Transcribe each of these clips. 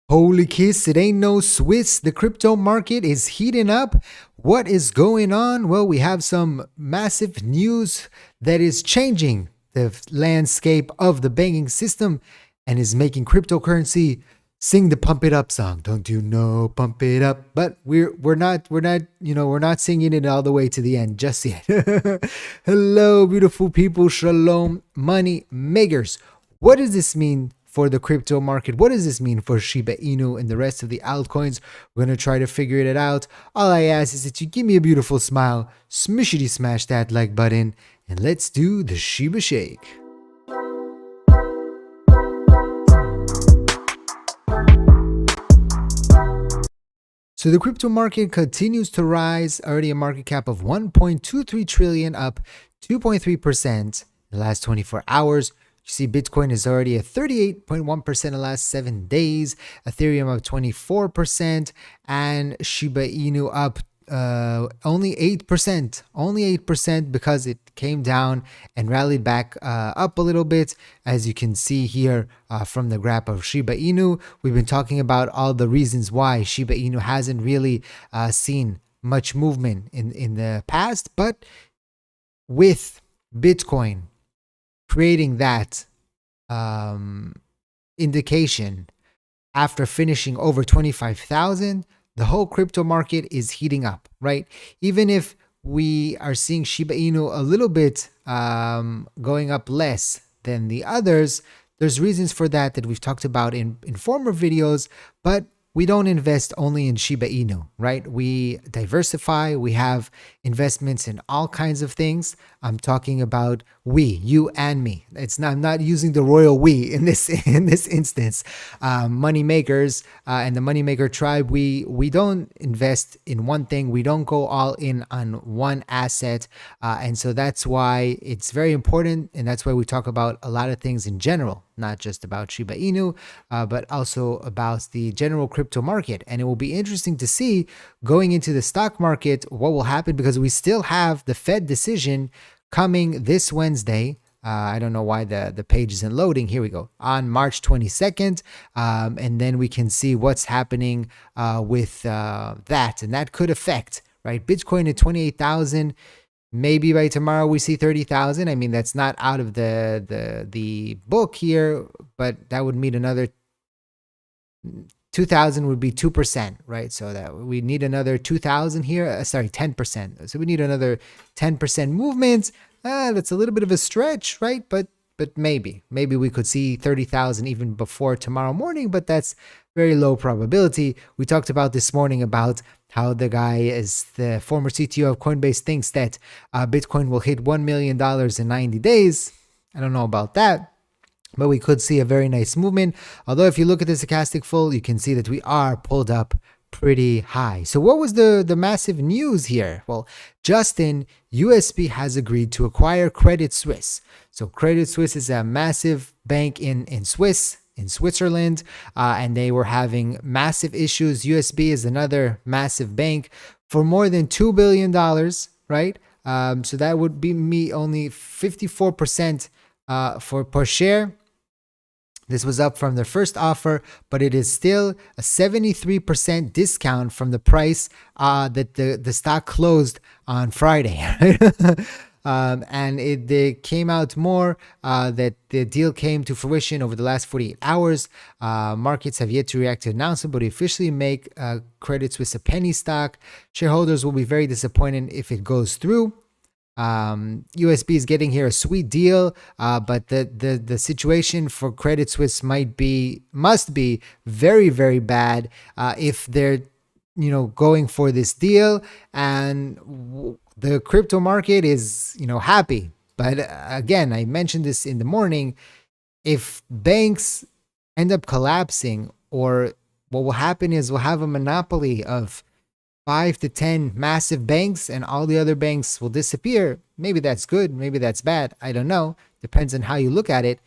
Holy kiss, it ain't no Swiss. The crypto market is heating up. What is going on? Well, we have some massive news that is changing the landscape of the banking system and is making cryptocurrency sing the pump it up song. Don't you know, pump it up? But we're not singing it all the way to the end just yet. Hello, beautiful people. Shalom, money makers. What does this mean for the crypto market? What does this mean for Shiba Inu and the rest of the altcoins? We're going to try to figure it out. All I ask is that you give me a beautiful smile, smishity smash that like button, and let's do the Shiba Shake. So the crypto market continues to rise, already a market cap of 1.23 trillion, up 2.3% in the last 24 hours. You see Bitcoin is already at 38.1% in the last 7 days, Ethereum up 24%, and Shiba Inu up only 8% because it came down and rallied back up a little bit. As you can see here from the graph of Shiba Inu, we've been talking about all the reasons why Shiba Inu hasn't really seen much movement in the past, but with Bitcoin creating that indication after finishing over 25,000, the whole crypto market is heating up, right? Even if we are seeing Shiba Inu a little bit going up less than the others, there's reasons for that we've talked about in former videos, but we don't invest only in Shiba Inu, right? We diversify. We have investments in all kinds of things. I'm talking about we, you and me. I'm not using the royal we in this instance. Money makers and the money maker tribe. We don't invest in one thing. We don't go all in on one asset, and so that's why it's very important. And that's why we talk about a lot of things in general, not just about Shiba Inu, but also about the general crypto market. And it will be interesting to see going into the stock market what will happen, because we still have the Fed decision coming this Wednesday. I don't know why the page isn't loading. Here we go. On March 22nd. And then we can see what's happening with that. And that could affect, right? Bitcoin at 28,000. Maybe by tomorrow we see 30,000. I mean, that's not out of the book here, but that would mean another 2,000 would be 2%, right? So that we need another 2,000 here. 10%. So we need another 10% movement. That's a little bit of a stretch, right? But maybe we could see 30,000 even before tomorrow morning, but that's very low probability. We talked about this morning about how the guy is the former CTO of Coinbase thinks that Bitcoin will hit $1 million in 90 days. I don't know about that, but we could see a very nice movement. Although if you look at the stochastic full, you can see that we are pulled up pretty high. So what was the massive news here? Well, Justin, USB has agreed to acquire Credit Suisse. So Credit Suisse is a massive bank in Switzerland, and they were having massive issues. USB is another massive bank for more than $2 billion, right? So that would be me only 54% for per share. This was up from their first offer, but it is still a 73% discount from the price that the stock closed on Friday. And it came out more that the deal came to fruition over the last 48 hours. Markets have yet to react to the announcement, but officially make Credit Suisse a penny stock. Shareholders will be very disappointed if it goes through. USB is getting here a sweet deal, but the situation for Credit Suisse must be very, very bad if they're going for this deal, and the crypto market is happy. But again, I mentioned this in the morning, if banks end up collapsing, or what will happen is we'll have a monopoly of 5 to 10 massive banks and all the other banks will disappear. Maybe that's good, maybe that's bad. I don't know. Depends on how you look at it.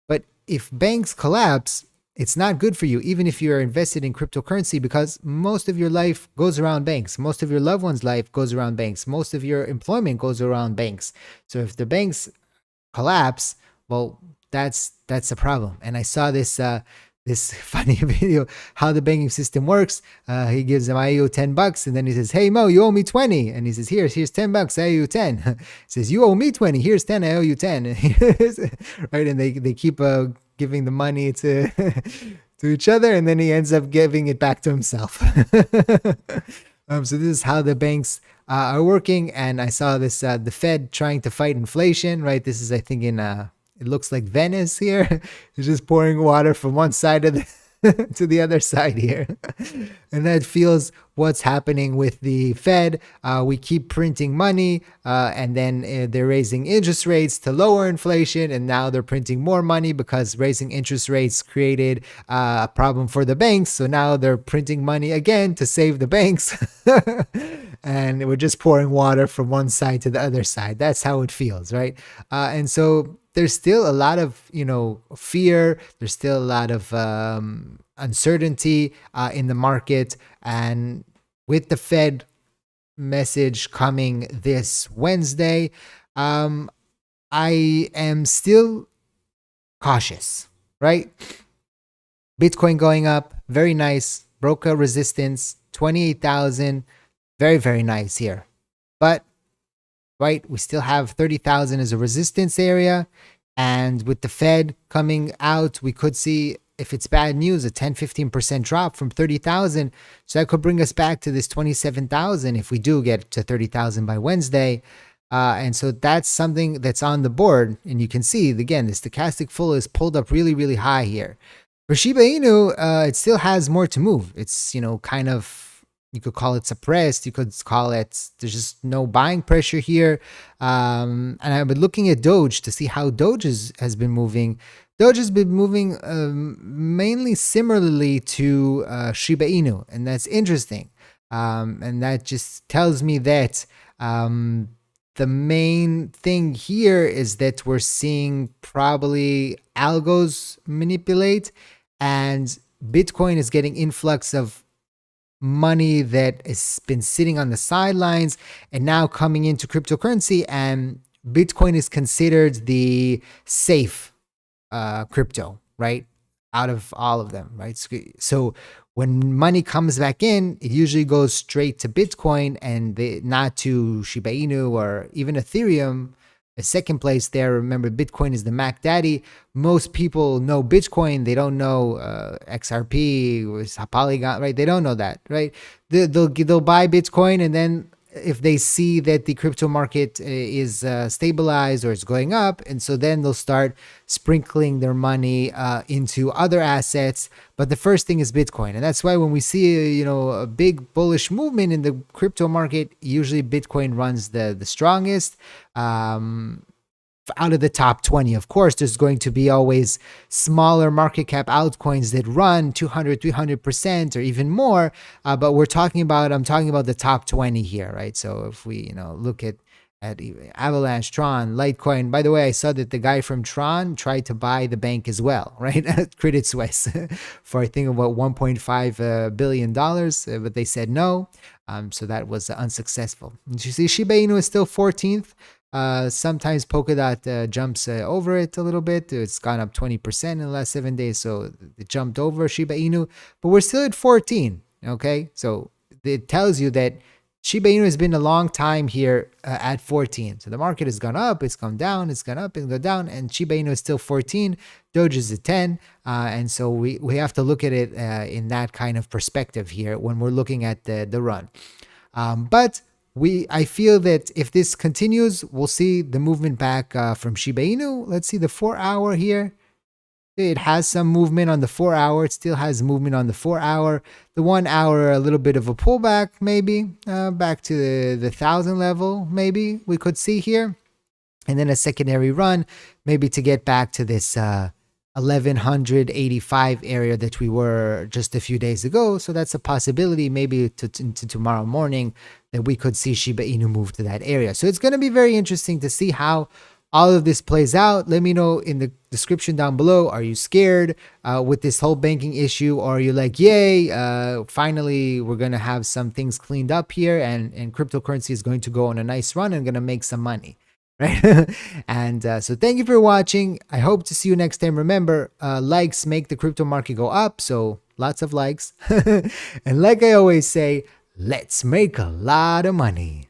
But if banks collapse, it's not good for you, even if you're invested in cryptocurrency, because most of your life goes around banks. Most of your loved one's life goes around banks. Most of your employment goes around banks. So if the banks collapse, well, that's a problem. And I saw this this funny video how the banking system works. He gives him, I owe $10, and then he says, hey Mo, you owe me 20, and he says, here's $10, I owe you 10. He says, you owe me 20, here's 10, I owe you 10. Right, and they keep giving the money to to each other, and then he ends up giving it back to himself. So this is how the banks are working. And I saw this the Fed trying to fight inflation, right? This is, I think, in it looks like Venice here. It's just pouring water from one side of the to the other side here. And that feels what's happening with the Fed. We keep printing money, and then they're raising interest rates to lower inflation, and now they're printing more money because raising interest rates created a problem for the banks. So now they're printing money again to save the banks. And we're just pouring water from one side to the other side. That's how it feels, right? And so there's still a lot of, fear. There's still a lot of uncertainty in the market. And with the Fed message coming this Wednesday, I am still cautious, right? Bitcoin going up, very nice. Broke a resistance, 28,000. Very, very nice here. But right, we still have 30,000 as a resistance area. And with the Fed coming out, we could see, if it's bad news, a 10-15% drop from 30,000. So that could bring us back to this 27,000 if we do get to 30,000 by Wednesday. And so that's something that's on the board. And you can see, again, the stochastic full is pulled up really, really high here. For Shiba Inu, it still has more to move. It's, kind of, you could call it suppressed. You could call it, there's just no buying pressure here. And I've been looking at Doge to see how Doge has been moving. Doge has been moving mainly similarly to Shiba Inu. And that's interesting. And that just tells me that the main thing here is that we're seeing probably algos manipulate, and Bitcoin is getting influx of money that has been sitting on the sidelines and now coming into cryptocurrency, and Bitcoin is considered the safe crypto, right? Out of all of them, right? So when money comes back in, it usually goes straight to Bitcoin and not to Shiba Inu or even Ethereum. A second place there. Remember, Bitcoin is the Mac Daddy. Most people know Bitcoin. They don't know XRP or Polygon, right? They don't know that, right? They'll buy Bitcoin, and then if they see that the crypto market is stabilized or it's going up, and so then they'll start sprinkling their money into other assets. But the first thing is Bitcoin, and that's why when we see a big bullish movement in the crypto market, usually Bitcoin runs the strongest. Out of the top 20, of course, there's going to be always smaller market cap altcoins that run 200, 300% or even more. But I'm talking about the top 20 here, right? So if we, look at Avalanche, Tron, Litecoin. By the way, I saw that the guy from Tron tried to buy the bank as well, right? Credit Suisse for, I think, about $1.5 billion, but they said no. So that was unsuccessful. And you see, Shiba Inu is still 14th. Sometimes Polkadot jumps over it a little bit. It's gone up 20% in the last 7 days, so it jumped over Shiba Inu, but we're still at 14. Okay, so it tells you that Shiba Inu has been a long time here at 14. So the market has gone up, it's gone down, it's gone up, it's gone down, and Shiba Inu is still 14. Doge is at 10, and so we have to look at it in that kind of perspective here when we're looking at the run. But I feel that if this continues, we'll see the movement back from Shiba Inu. Let's see the 4-hour here. It has some movement on the 4-hour. It still has movement on the 4-hour. The 1 hour, a little bit of a pullback, maybe back to the 1,000 level. Maybe we could see here, and then a secondary run, maybe to get back to this 1185 area that we were just a few days ago. So that's a possibility, maybe to tomorrow morning, that we could see Shiba Inu move to that area. So it's going to be very interesting to see how all of this plays out. Let me know in the description down below. Are you scared with this whole banking issue? Or are you like, yay, finally, we're going to have some things cleaned up here, and cryptocurrency is going to go on a nice run and going to make some money? right? And so thank you for watching. I hope to see you next time. Remember, likes make the crypto market go up, so lots of likes. And like I always say, let's make a lot of money.